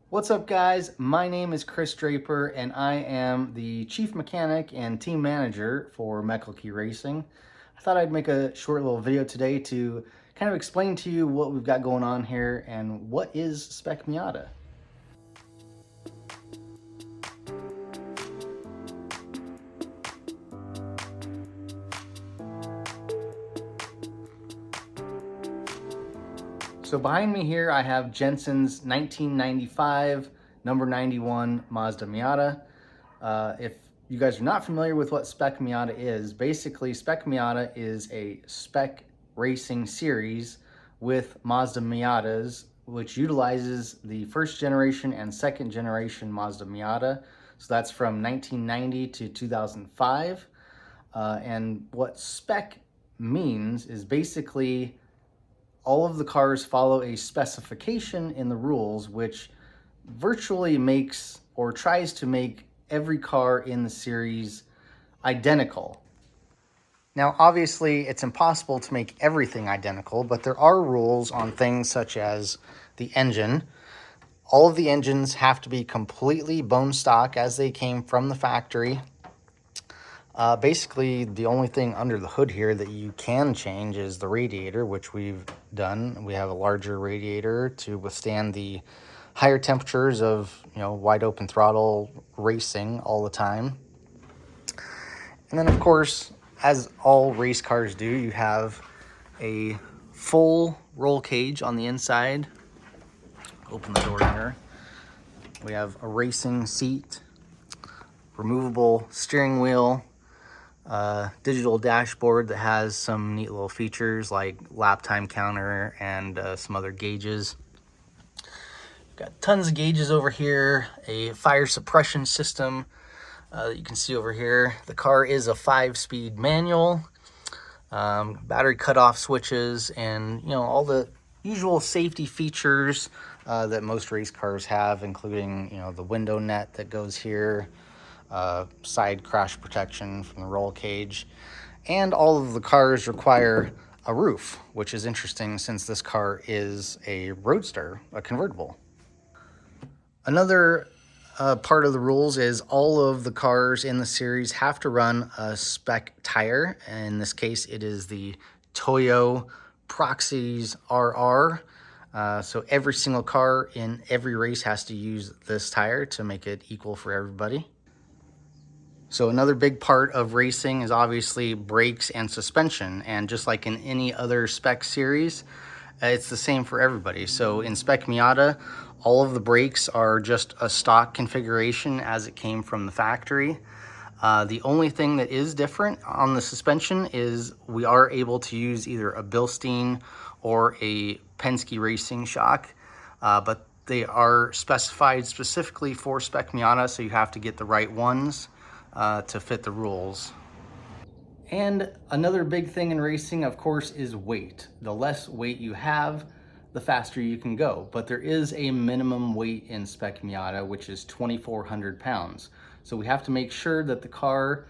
What's up, guys? My name is Chris Draper and I am the chief mechanic and team manager for Mechelke Racing. I thought I'd make a short little video today to kind of explain to you what we've got going on here and what is Spec Miata. So behind me here I have Jensen's 1995 number 91 Mazda Miata. If you guys are not familiar with what Spec Miata is, basically Spec Miata is a spec racing series with Mazda Miatas, which utilizes the first generation and second generation Mazda Miata. So that's from 1990 to 2005. And what spec means is basically all of the cars follow a specification in the rules, which virtually makes or tries to make every car in the series identical. Now, obviously, it's impossible to make everything identical, but there are rules on things such as the engine. All of the engines have to be completely bone stock as they came from the factory. Basically, the only thing under the hood here that you can change is the radiator, which we've done. We have a larger radiator to withstand the higher temperatures of, wide open throttle racing all the time. And then, of course, as all race cars do, you have a full roll cage on the inside. Open the door here. We have a racing seat, removable steering wheel, digital dashboard that has some neat little features like lap time counter and some other gauges. Got tons of gauges over here, a fire suppression system that you can see over here. The car is a 5-speed manual, battery cutoff switches, and all the usual safety features that most race cars have, including the window net that goes here, side crash protection from the roll cage, and all of the cars require a roof, which is interesting since this car is a roadster, a convertible. Another part of the rules is all of the cars in the series have to run a spec tire. In this case, it is the Toyo Proxys RR. So every single car in every race has to use this tire to make it equal for everybody. So another big part of racing is obviously brakes and suspension. And just like in any other spec series, it's the same for everybody. So in Spec Miata, all of the brakes are just a stock configuration as it came from the factory. The only thing that is different on the suspension is we are able to use either a Bilstein or a Penske Racing shock, but they are specified specifically for Spec Miata, so you have to get the right ones to fit the rules. And another big thing in racing, of course, is weight. The less weight you have, the faster you can go. But there is a minimum weight in Spec Miata, which is 2,400 pounds. So we have to make sure that the car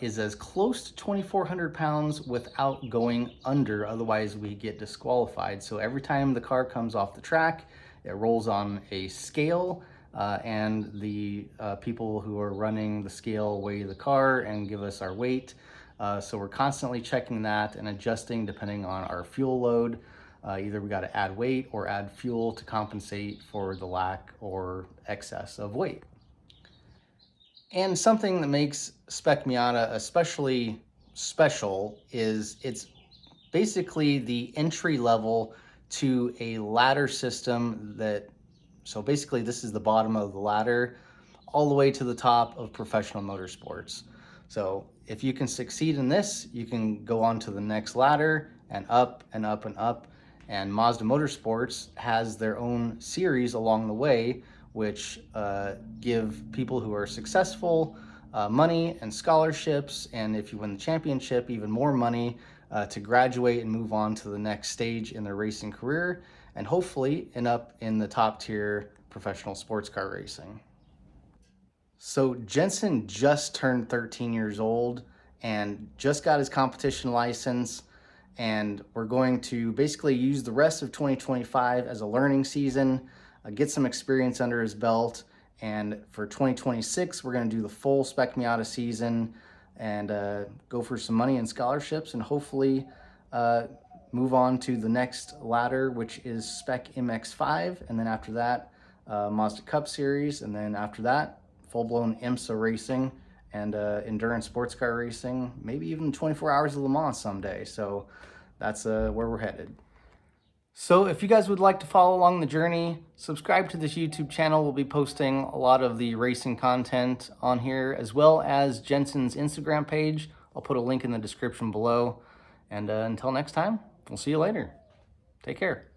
is as close to 2,400 pounds without going under, otherwise we get disqualified. So every time the car comes off the track, it rolls on a scale, and the people who are running the scale weigh the car and give us our weight. So we're constantly checking that and adjusting depending on our fuel load. Either we got to add weight or add fuel to compensate for the lack or excess of weight. And something that makes Spec Miata especially special is it's basically the entry level to a ladder system so basically this is the bottom of the ladder all the way to the top of professional motorsports. So if you can succeed in this, you can go on to the next ladder and up and up and up. And Mazda Motorsports has their own series along the way, which give people who are successful money and scholarships. And if you win the championship, even more money to graduate and move on to the next stage in their racing career, and hopefully end up in the top tier professional sports car racing. So Jensen just turned 13 years old and just got his competition license, and we're going to basically use the rest of 2025 as a learning season. get some experience under his belt. And for 2026, we're going to do the full Spec Miata season and go for some money and scholarships, and hopefully move on to the next ladder, which is Spec MX5. And then after that, Mazda Cup Series. And then after that, full-blown IMSA racing and endurance sports car racing, maybe even 24 hours of Le Mans someday. So that's where we're headed. So if you guys would like to follow along the journey, subscribe to this YouTube channel. We'll be posting a lot of the racing content on here, as well as Jensen's Instagram page. I'll put a link in the description below. And until next time, we'll see you later. Take care.